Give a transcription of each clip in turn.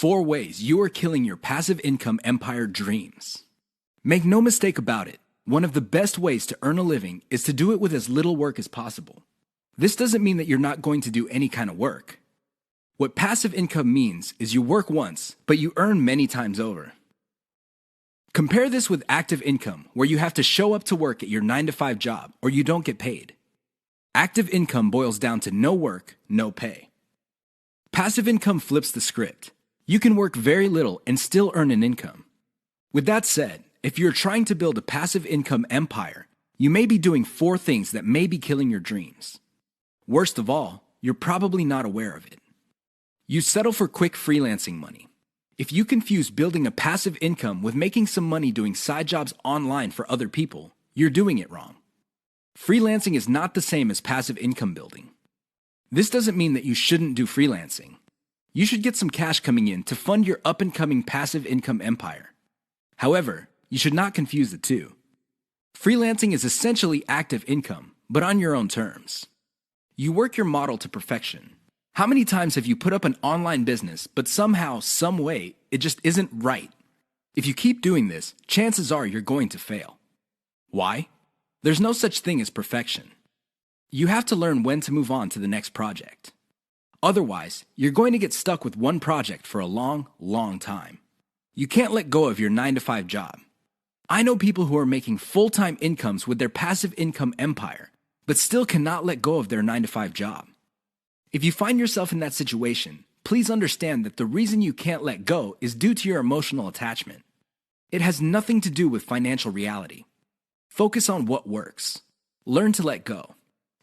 4 ways you are killing your passive income empire dreams. Make no mistake about it, one of the best ways to earn a living is to do it with as little work as possible. This doesn't mean that you're not going to do any kind of work. What passive income means is you work once, but you earn many times over. Compare this with active income, where you have to show up to work at your 9-to-5 job or you don't get paid. Active income boils down to no work, no pay. Passive income flips the script. You can work very little and still earn an income. With that said, if you're trying to build a passive income empire, you may be doing 4 things that may be killing your dreams. Worst of all, you're probably not aware of it. You settle for quick freelancing money. If you confuse building a passive income with making some money doing side jobs online for other people, you're doing it wrong. Freelancing is not the same as passive income building. This doesn't mean that you shouldn't do freelancing. You should get some cash coming in to fund your up-and-coming passive income empire. However, you should not confuse the two. Freelancing is essentially active income, but on your own terms. You work your model to perfection. How many times have you put up an online business, but somehow, some way, it just isn't right? If you keep doing this, chances are you're going to fail. Why? There's no such thing as perfection. You have to learn when to move on to the next project. Otherwise, you're going to get stuck with one project for a long, long time. You can't let go of your 9-to-5 job. I know people who are making full-time incomes with their passive income empire, but still cannot let go of their 9-to-5 job. If you find yourself in that situation, please understand that the reason you can't let go is due to your emotional attachment. It has nothing to do with financial reality. Focus on what works. Learn to let go.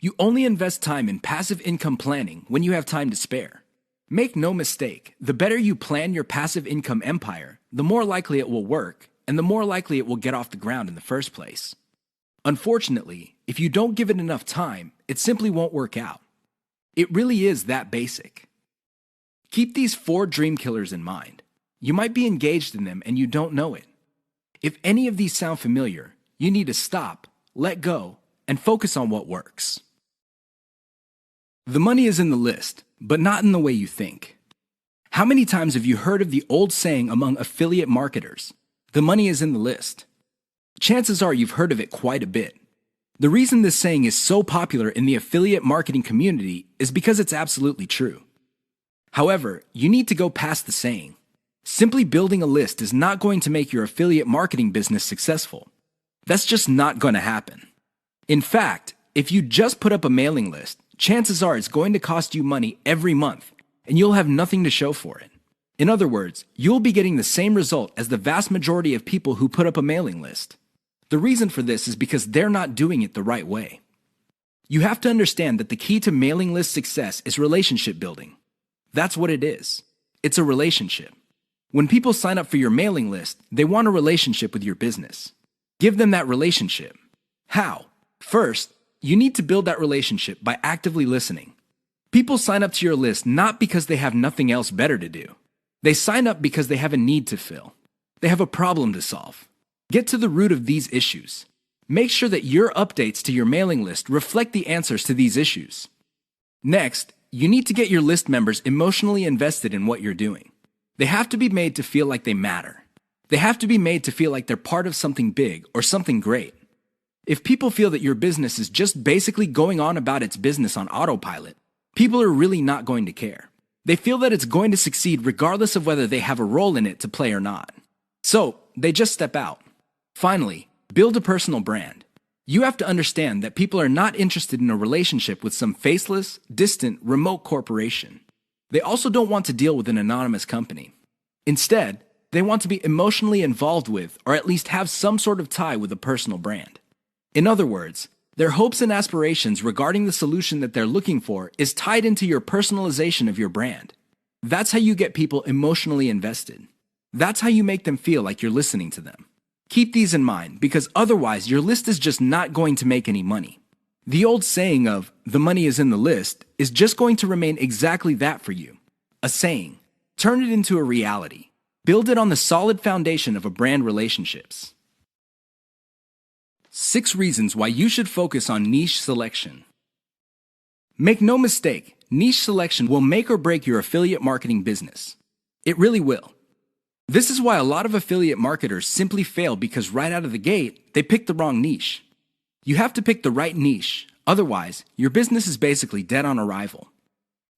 You only invest time in passive income planning when you have time to spare. Make no mistake, the better you plan your passive income empire, the more likely it will work, and the more likely it will get off the ground in the first place. Unfortunately, if you don't give it enough time, it simply won't work out. It really is that basic. Keep these 4 dream killers in mind. You might be engaged in them and you don't know it. If any of these sound familiar, you need to stop, let go, and focus on what works. The money is in the list, but not in the way you think. How many times have you heard of the old saying among affiliate marketers, "The money is in the list"? Chances are you've heard of it quite a bit. The reason this saying is so popular in the affiliate marketing community is because it's absolutely true. However, you need to go past the saying. Simply building a list is not going to make your affiliate marketing business successful. That's just not going to happen. In fact, if you just put up a mailing list, chances are it's going to cost you money every month, and you'll have nothing to show for it. In other words, you'll be getting the same result as the vast majority of people who put up a mailing list. The reason for this is because they're not doing it the right way. You have to understand that the key to mailing list success is relationship building. That's what it is. It's a relationship. When people sign up for your mailing list, they want a relationship with your business. Give them that relationship. How? First, you need to build that relationship by actively listening. People sign up to your list not because they have nothing else better to do. They sign up because they have a need to fill. They have a problem to solve. Get to the root of these issues. Make sure that your updates to your mailing list reflect the answers to these issues. Next, you need to get your list members emotionally invested in what you're doing. They have to be made to feel like they matter. They have to be made to feel like they're part of something big or something great. If people feel that your business is just basically going on about its business on autopilot, people are really not going to care. They feel that it's going to succeed regardless of whether they have a role in it to play or not. So, they just step out. Finally, build a personal brand. You have to understand that people are not interested in a relationship with some faceless, distant, remote corporation. They also don't want to deal with an anonymous company. Instead, they want to be emotionally involved with, or at least have some sort of tie with a personal brand. In other words, their hopes and aspirations regarding the solution that they're looking for is tied into your personalization of your brand. That's how you get people emotionally invested. That's how you make them feel like you're listening to them. Keep these in mind, because otherwise your list is just not going to make any money. The old saying of, "the money is in the list," is just going to remain exactly that for you. A saying. Turn it into a reality. Build it on the solid foundation of a brand relationships. 6 reasons why you should focus on niche selection. Make no mistake, niche selection will make or break your affiliate marketing business. It really will. This is why a lot of affiliate marketers simply fail because right out of the gate, they pick the wrong niche. You have to pick the right niche, otherwise, your business is basically dead on arrival.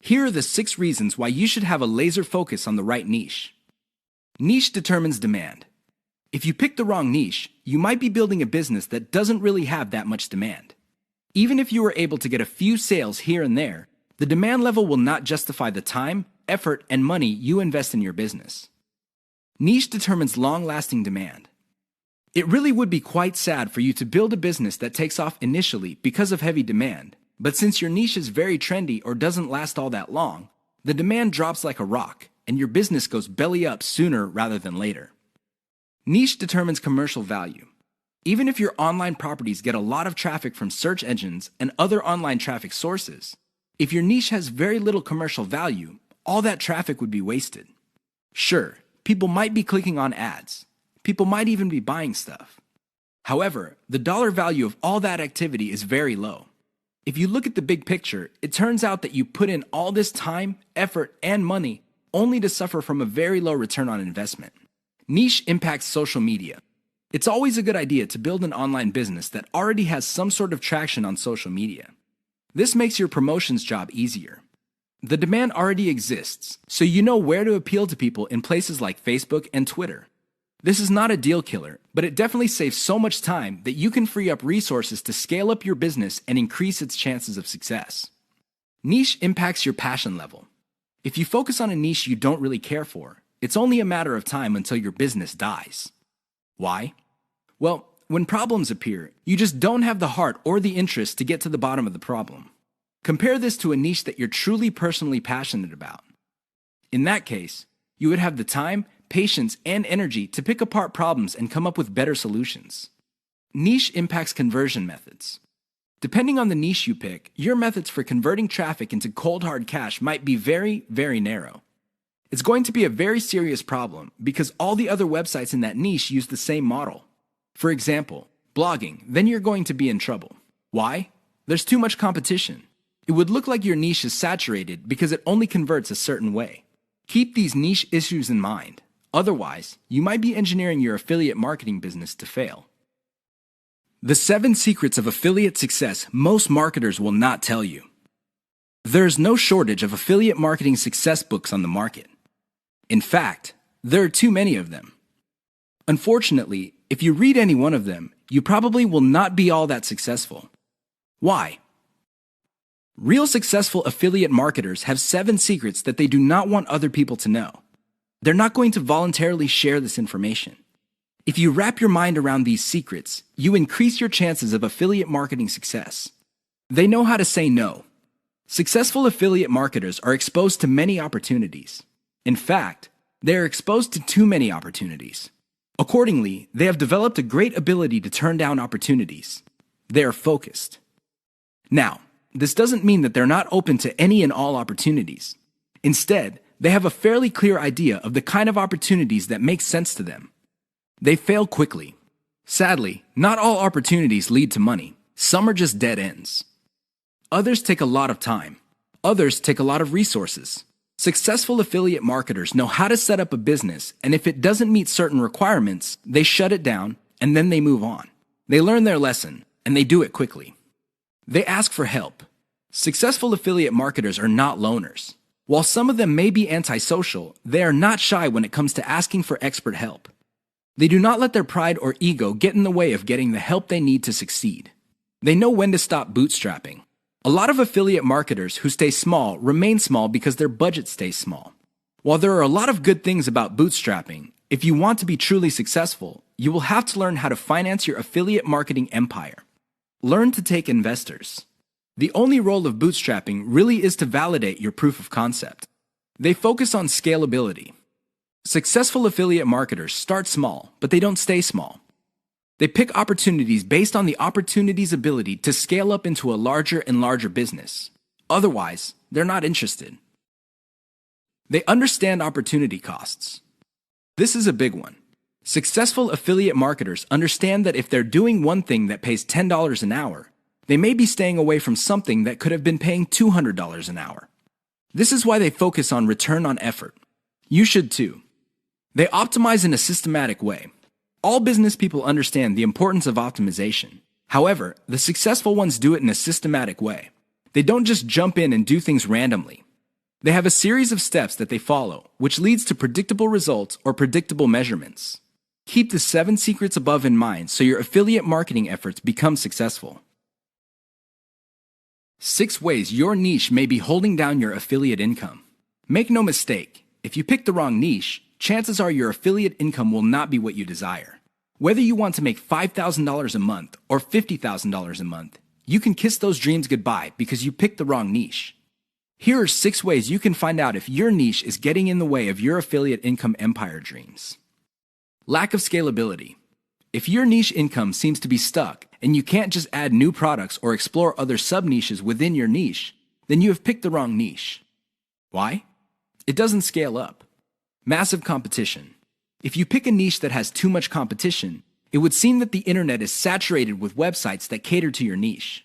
Here are the 6 reasons why you should have a laser focus on the right niche. Niche determines demand. If you pick the wrong niche, you might be building a business that doesn't really have that much demand. Even if you were able to get a few sales here and there, the demand level will not justify the time, effort, and money you invest in your business. Niche determines long-lasting demand. It really would be quite sad for you to build a business that takes off initially because of heavy demand, but since your niche is very trendy or doesn't last all that long, the demand drops like a rock, and your business goes belly up sooner rather than later. Niche determines commercial value. Even if your online properties get a lot of traffic from search engines and other online traffic sources, if your niche has very little commercial value, all that traffic would be wasted. Sure, people might be clicking on ads. People might even be buying stuff. However, the dollar value of all that activity is very low. If you look at the big picture, it turns out that you put in all this time, effort, and money only to suffer from a very low return on investment. Niche impacts social media. It's always a good idea to build an online business that already has some sort of traction on social media. This makes your promotions job easier. The demand already exists, so you know where to appeal to people in places like Facebook and Twitter. This is not a deal killer, but it definitely saves so much time that you can free up resources to scale up your business and increase its chances of success. Niche impacts your passion level. If you focus on a niche you don't really care for, it's only a matter of time until your business dies. Why? Well, when problems appear, you just don't have the heart or the interest to get to the bottom of the problem. Compare this to a niche that you're truly personally passionate about. In that case, you would have the time, patience, and energy to pick apart problems and come up with better solutions. Niche impacts conversion methods. Depending on the niche you pick, your methods for converting traffic into cold hard cash might be very, very narrow. It's going to be a very serious problem because all the other websites in that niche use the same model. For example, blogging, then you're going to be in trouble. Why? There's too much competition. It would look like your niche is saturated because it only converts a certain way. Keep these niche issues in mind. Otherwise, you might be engineering your affiliate marketing business to fail. The 7 secrets of affiliate success most marketers will not tell you. There's no shortage of affiliate marketing success books on the market. In fact, there are too many of them. Unfortunately, if you read any one of them, you probably will not be all that successful. Why? Real successful affiliate marketers have 7 secrets that they do not want other people to know. They're not going to voluntarily share this information. If you wrap your mind around these secrets, you increase your chances of affiliate marketing success. They know how to say no. Successful affiliate marketers are exposed to many opportunities. In fact, they are exposed to too many opportunities. Accordingly, they have developed a great ability to turn down opportunities. They are focused. Now, this doesn't mean that they're not open to any and all opportunities. Instead, they have a fairly clear idea of the kind of opportunities that make sense to them. They fail quickly. Sadly, not all opportunities lead to money. Some are just dead ends. Others take a lot of time. Others take a lot of resources. Successful affiliate marketers know how to set up a business, and if it doesn't meet certain requirements, they shut it down, and then they move on. They learn their lesson, and they do it quickly. They ask for help. Successful affiliate marketers are not loners. While some of them may be antisocial, they are not shy when it comes to asking for expert help. They do not let their pride or ego get in the way of getting the help they need to succeed. They know when to stop bootstrapping. A lot of affiliate marketers who stay small remain small because their budget stays small. While there are a lot of good things about bootstrapping, if you want to be truly successful, you will have to learn how to finance your affiliate marketing empire. Learn to take investors. The only role of bootstrapping really is to validate your proof of concept. They focus on scalability. Successful affiliate marketers start small, but they don't stay small. They pick opportunities based on the opportunity's ability to scale up into a larger and larger business. Otherwise, they're not interested. They understand opportunity costs. This is a big one. Successful affiliate marketers understand that if they're doing one thing that pays $10 an hour, they may be staying away from something that could have been paying $200 an hour. This is why they focus on return on effort. You should too. They optimize in a systematic way. All business people understand the importance of optimization. However, the successful ones do it in a systematic way. They don't just jump in and do things randomly. They have a series of steps that they follow, which leads to predictable results or predictable measurements. Keep the 7 secrets above in mind so your affiliate marketing efforts become successful. 6 ways your niche may be holding down your affiliate income. Make no mistake, if you pick the wrong niche, chances are your affiliate income will not be what you desire. Whether you want to make $5,000 a month or $50,000 a month, you can kiss those dreams goodbye because you picked the wrong niche. Here are 6 ways you can find out if your niche is getting in the way of your affiliate income empire dreams. Lack of scalability. If your niche income seems to be stuck and you can't just add new products or explore other sub-niches within your niche, then you have picked the wrong niche. Why? It doesn't scale up. Massive competition. If you pick a niche that has too much competition, it would seem that the internet is saturated with websites that cater to your niche.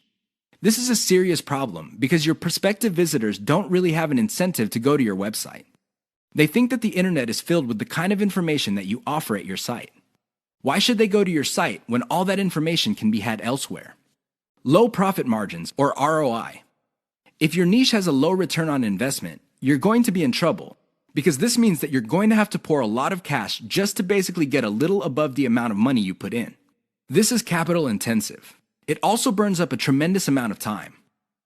This is a serious problem because your prospective visitors don't really have an incentive to go to your website. They think that the internet is filled with the kind of information that you offer at your site. Why should they go to your site when all that information can be had elsewhere? Low profit margins, or ROI. If your niche has a low return on investment, you're going to be in trouble because this means that you're going to have to pour a lot of cash just to basically get a little above the amount of money you put in. This is capital intensive. It also burns up a tremendous amount of time.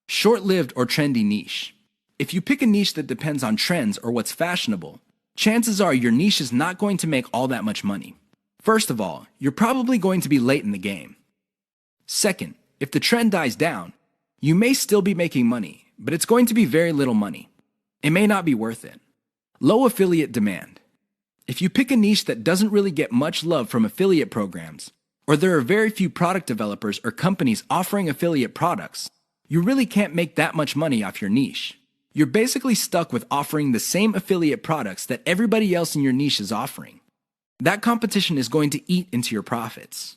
Short-lived or trendy niche. If you pick a niche that depends on trends or what's fashionable, chances are your niche is not going to make all that much money. First of all, you're probably going to be late in the game. Second, if the trend dies down, you may still be making money, but it's going to be very little money. It may not be worth it. Low affiliate demand. If you pick a niche that doesn't really get much love from affiliate programs, or there are very few product developers or companies offering affiliate products, you really can't make that much money off your niche. You're basically stuck with offering the same affiliate products that everybody else in your niche is offering. That competition is going to eat into your profits.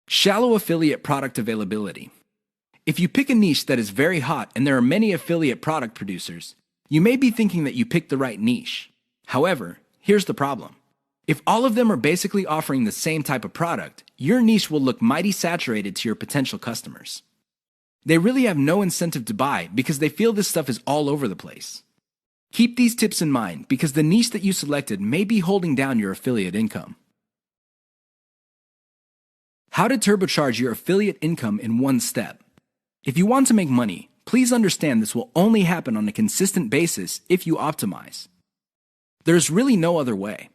Shallow affiliate product availability. If you pick a niche that is very hot and there are many affiliate product producers, you may be thinking that you picked the right niche. However, here's the problem. If all of them are basically offering the same type of product, your niche will look mighty saturated to your potential customers. They really have no incentive to buy because they feel this stuff is all over the place. Keep these tips in mind because the niche that you selected may be holding down your affiliate income. How to turbocharge your affiliate income in one step. If you want to make money, please understand this will only happen on a consistent basis if you optimize. There's really no other way.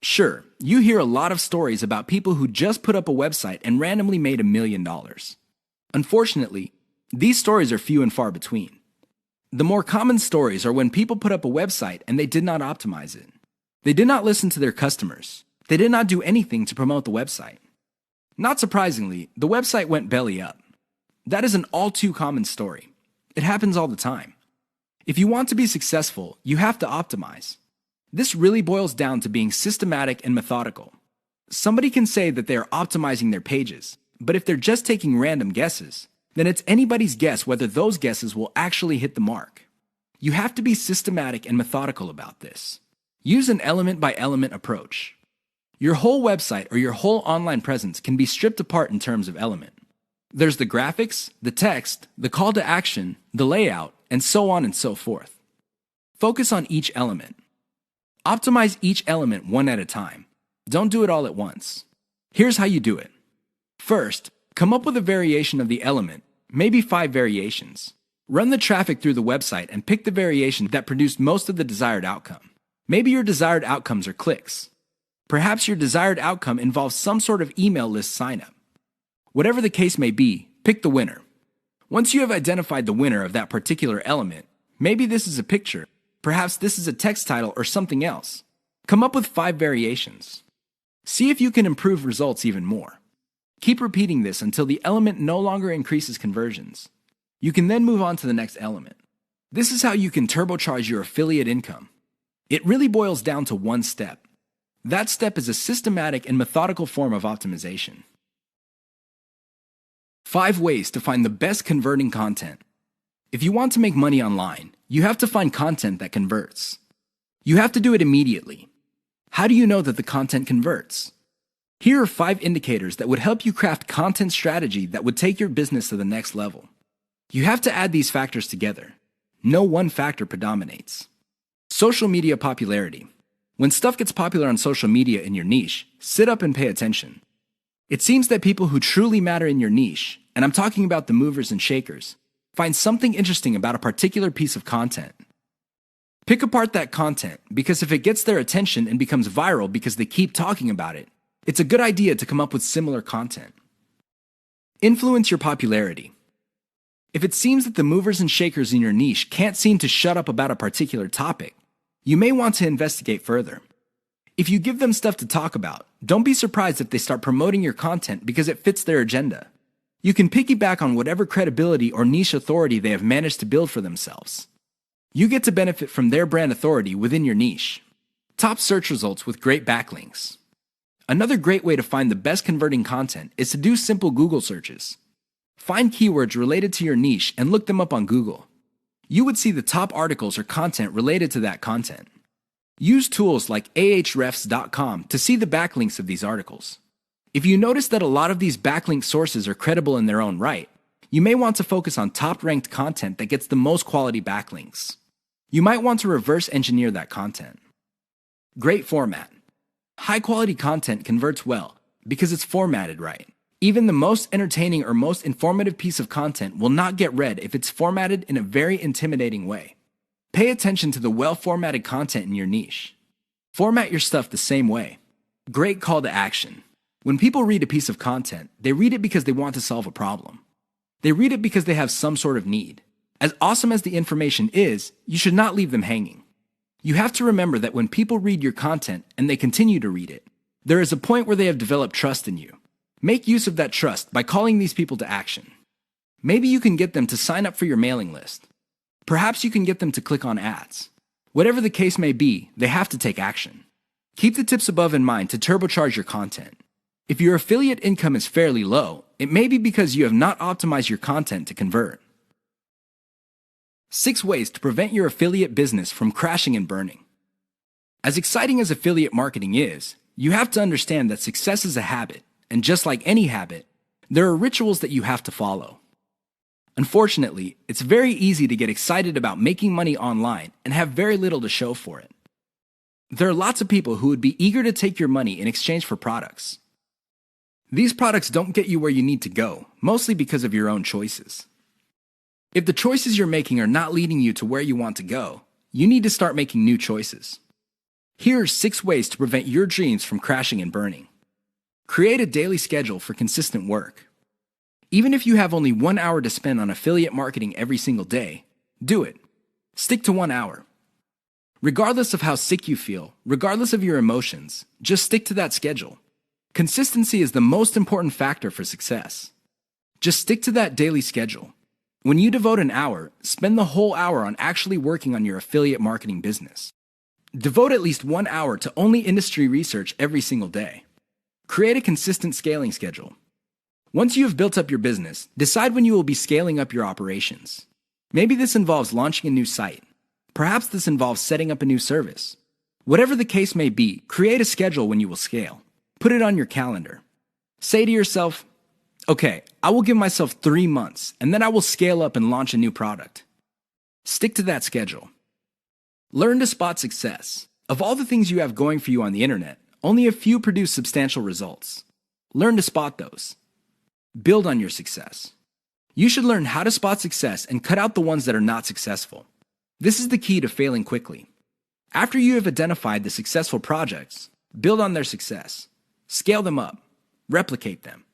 Sure, you hear a lot of stories about people who just put up a website and randomly made $1 million. Unfortunately, these stories are few and far between. The more common stories are when people put up a website and they did not optimize it. They did not listen to their customers. They did not do anything to promote the website. Not surprisingly, the website went belly up. That is an all too common story. It happens all the time. If you want to be successful, you have to optimize. This really boils down to being systematic and methodical. Somebody can say that they are optimizing their pages, but if they're just taking random guesses, then it's anybody's guess whether those guesses will actually hit the mark. You have to be systematic and methodical about this. Use an element-by-element approach. Your whole website or your whole online presence can be stripped apart in terms of element. There's the graphics, the text, the call to action, the layout, and so on and so forth. Focus on each element. Optimize each element one at a time. Don't do it all at once. Here's how you do it. First, come up with a variation of the element, maybe 5 variations. Run the traffic through the website and pick the variation that produced most of the desired outcome. Maybe your desired outcomes are clicks. Perhaps your desired outcome involves some sort of email list sign-up. Whatever the case may be, pick the winner. Once you have identified the winner of that particular element, maybe this is a picture, perhaps this is a text title or something else. Come up with 5 variations. See if you can improve results even more. Keep repeating this until the element no longer increases conversions. You can then move on to the next element. This is how you can turbocharge your affiliate income. It really boils down to one step. That step is a systematic and methodical form of optimization. 5 ways to find the best converting content. If you want to make money online, you have to find content that converts. You have to do it immediately. How do you know that the content converts? Here are 5 indicators that would help you craft content strategy that would take your business to the next level. You have to add these factors together. No one factor predominates. Social media popularity. When stuff gets popular on social media in your niche, sit up and pay attention. It seems that people who truly matter in your niche, and I'm talking about the movers and shakers, find something interesting about a particular piece of content. Pick apart that content, because if it gets their attention and becomes viral because they keep talking about it, it's a good idea to come up with similar content. Influence your popularity. If it seems that the movers and shakers in your niche can't seem to shut up about a particular topic, you may want to investigate further. If you give them stuff to talk about, don't be surprised if they start promoting your content because it fits their agenda. You can piggyback on whatever credibility or niche authority they have managed to build for themselves. You get to benefit from their brand authority within your niche. Top search results with great backlinks. Another great way to find the best converting content is to do simple Google searches. Find keywords related to your niche and look them up on Google. You would see the top articles or content related to that content. Use tools like ahrefs.com to see the backlinks of these articles. If you notice that a lot of these backlink sources are credible in their own right, you may want to focus on top-ranked content that gets the most quality backlinks. You might want to reverse engineer that content. Great format. High-quality content converts well because it's formatted right. Even the most entertaining or most informative piece of content will not get read if it's formatted in a very intimidating way. Pay attention to the well-formatted content in your niche. Format your stuff the same way. Great call to action. When people read a piece of content, they read it because they want to solve a problem. They read it because they have some sort of need. As awesome as the information is, you should not leave them hanging. You have to remember that when people read your content and they continue to read it, there is a point where they have developed trust in you. Make use of that trust by calling these people to action. Maybe you can get them to sign up for your mailing list. Perhaps you can get them to click on ads. Whatever the case may be, they have to take action. Keep the tips above in mind to turbocharge your content. If your affiliate income is fairly low, it may be because you have not optimized your content to convert. 6 ways to prevent your affiliate business from crashing and burning. As exciting as affiliate marketing is, you have to understand that success is a habit, and just like any habit, there are rituals that you have to follow. Unfortunately, it's very easy to get excited about making money online and have very little to show for it. There are lots of people who would be eager to take your money in exchange for products. These products don't get you where you need to go, mostly because of your own choices. If the choices you're making are not leading you to where you want to go, you need to start making new choices. Here are 6 ways to prevent your dreams from crashing and burning. Create a daily schedule for consistent work. Even if you have only 1 hour to spend on affiliate marketing every single day, do it. Stick to 1 hour. Regardless of how sick you feel, regardless of your emotions, just stick to that schedule. Consistency is the most important factor for success. Just stick to that daily schedule. When you devote an hour, spend the whole hour on actually working on your affiliate marketing business. Devote at least 1 hour to only industry research every single day. Create a consistent scaling schedule. Once you have built up your business, decide when you will be scaling up your operations. Maybe this involves launching a new site. Perhaps this involves setting up a new service. Whatever the case may be, create a schedule when you will scale. Put it on your calendar. Say to yourself, okay, I will give myself 3 months, and then I will scale up and launch a new product. Stick to that schedule. Learn to spot success. Of all the things you have going for you on the internet, only a few produce substantial results. Learn to spot those. Build on your success. You should learn how to spot success and cut out the ones that are not successful. This is the key to failing quickly. After you have identified the successful projects, build on their success. Scale them up. Replicate them.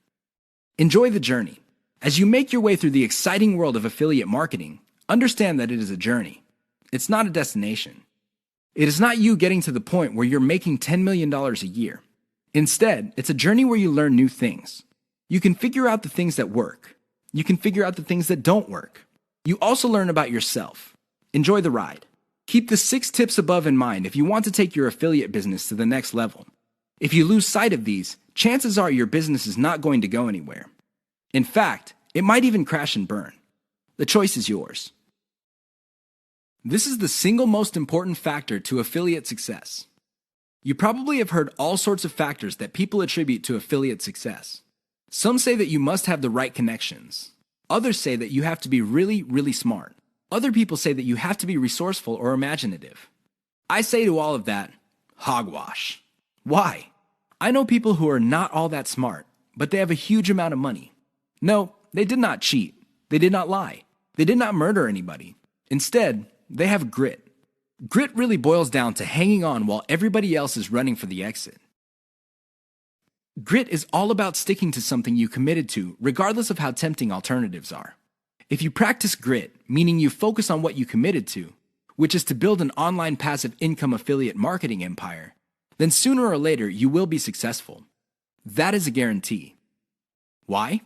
Enjoy the journey. As you make your way through the exciting world of affiliate marketing, understand that it is a journey. It's not a destination. It is not you getting to the point where you're making $10 million a year. Instead, it's a journey where you learn new things. You can figure out the things that work. You can figure out the things that don't work. You also learn about yourself. Enjoy the ride. Keep the 6 tips above in mind if you want to take your affiliate business to the next level. If you lose sight of these, chances are your business is not going to go anywhere. In fact, it might even crash and burn. The choice is yours. This is the single most important factor to affiliate success. You probably have heard all sorts of factors that people attribute to affiliate success. Some say that you must have the right connections. Others say that you have to be really, really smart. Other people say that you have to be resourceful or imaginative. I say to all of that, hogwash. Why? I know people who are not all that smart, but they have a huge amount of money. No, they did not cheat. They did not lie. They did not murder anybody. Instead, they have grit. Grit really boils down to hanging on while everybody else is running for the exit. Grit is all about sticking to something you committed to, regardless of how tempting alternatives are. If you practice grit, meaning you focus on what you committed to, which is to build an online passive income affiliate marketing empire, then sooner or later you will be successful. That is a guarantee. Why?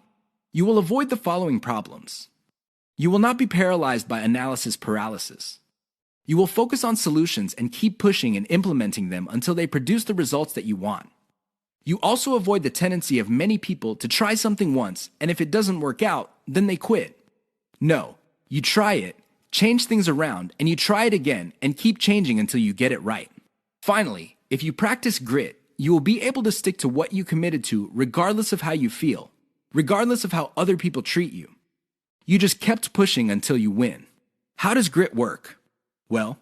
You will avoid the following problems. You will not be paralyzed by analysis paralysis. You will focus on solutions and keep pushing and implementing them until they produce the results that you want. You also avoid the tendency of many people to try something once, and if it doesn't work out, then they quit. No, you try it, change things around, and you try it again and keep changing until you get it right. Finally, if you practice grit, you will be able to stick to what you committed to regardless of how you feel, regardless of how other people treat you. You just kept pushing until you win. How does grit work? Well,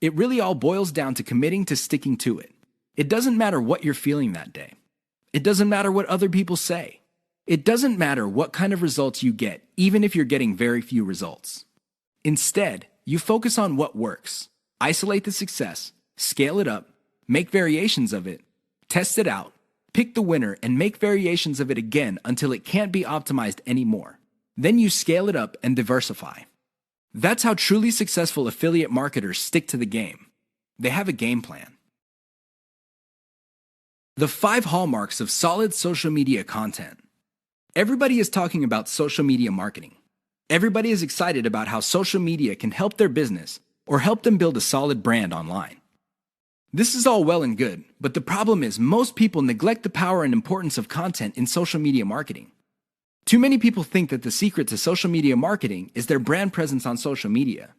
it really all boils down to committing to sticking to it. It doesn't matter what you're feeling that day. It doesn't matter what other people say. It doesn't matter what kind of results you get, even if you're getting very few results. Instead, you focus on what works. Isolate the success, scale it up, make variations of it, test it out, pick the winner, and make variations of it again until it can't be optimized anymore. Then you scale it up and diversify. That's how truly successful affiliate marketers stick to the game. They have a game plan. The 5 hallmarks of solid social media content. Everybody is talking about social media marketing. Everybody is excited about how social media can help their business or help them build a solid brand online. This is all well and good, but the problem is most people neglect the power and importance of content in social media marketing. Too many people think that the secret to social media marketing is their brand presence on social media.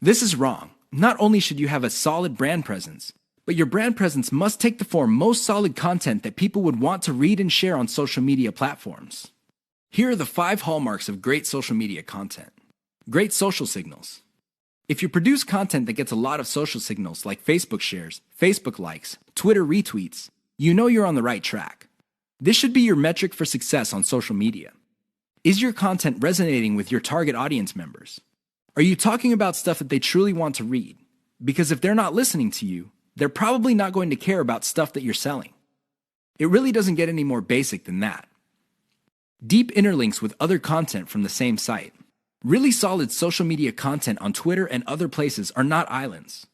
This is wrong. Not only should you have a solid brand presence, but your brand presence must take the form most solid content that people would want to read and share on social media platforms. Here are the 5 hallmarks of great social media content. Great social signals. If you produce content that gets a lot of social signals like Facebook shares, Facebook likes, Twitter retweets, you know you're on the right track. This should be your metric for success on social media. Is your content resonating with your target audience members? Are you talking about stuff that they truly want to read? Because if they're not listening to you, they're probably not going to care about stuff that you're selling. It really doesn't get any more basic than that. Deep interlinks with other content from the same site. Really solid social media content on Twitter and other places are not islands.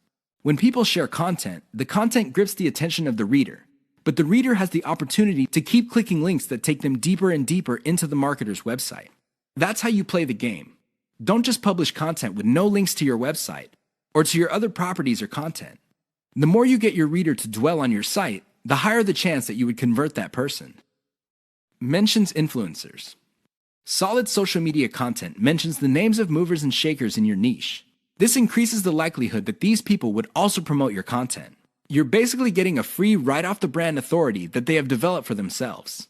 When people share content, the content grips the attention of the reader, but the reader has the opportunity to keep clicking links that take them deeper and deeper into the marketer's website. That's how you play the game. Don't just publish content with no links to your website or to your other properties or content. The more you get your reader to dwell on your site, the higher the chance that you would convert that person. Mentions influencers. Solid social media content mentions the names of movers and shakers in your niche. This increases the likelihood that these people would also promote your content. You're basically getting a free right-off-the-brand authority that they have developed for themselves.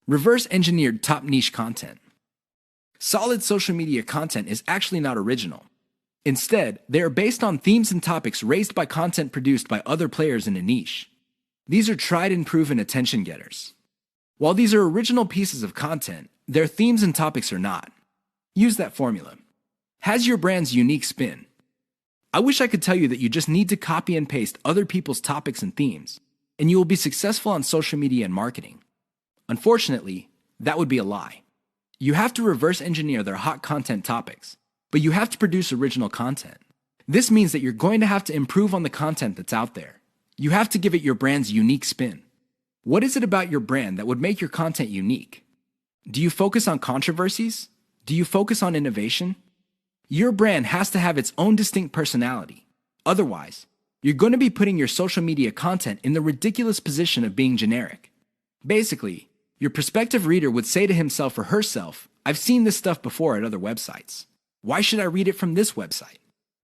Reverse-engineered top niche content. Solid social media content is actually not original. Instead, they are based on themes and topics raised by content produced by other players in a niche. These are tried and proven attention getters. While these are original pieces of content, their themes and topics are not. Use that formula. Has your brand's unique spin. I wish I could tell you that you just need to copy and paste other people's topics and themes, and you will be successful on social media and marketing. Unfortunately, that would be a lie. You have to reverse engineer their hot content topics, but you have to produce original content. This means that you're going to have to improve on the content that's out there. You have to give it your brand's unique spin. What is it about your brand that would make your content unique? Do you focus on controversies? Do you focus on innovation? Your brand has to have its own distinct personality. Otherwise, you're going to be putting your social media content in the ridiculous position of being generic. Basically, your prospective reader would say to himself or herself, "I've seen this stuff before at other websites. Why should I read it from this website?"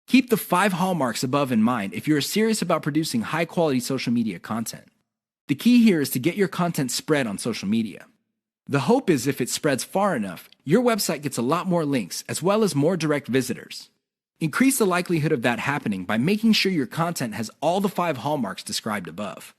Keep the 5 hallmarks above in mind if you're serious about producing high-quality social media content. The key here is to get your content spread on social media. The hope is if it spreads far enough, your website gets a lot more links as well as more direct visitors. Increase the likelihood of that happening by making sure your content has all the 5 hallmarks described above.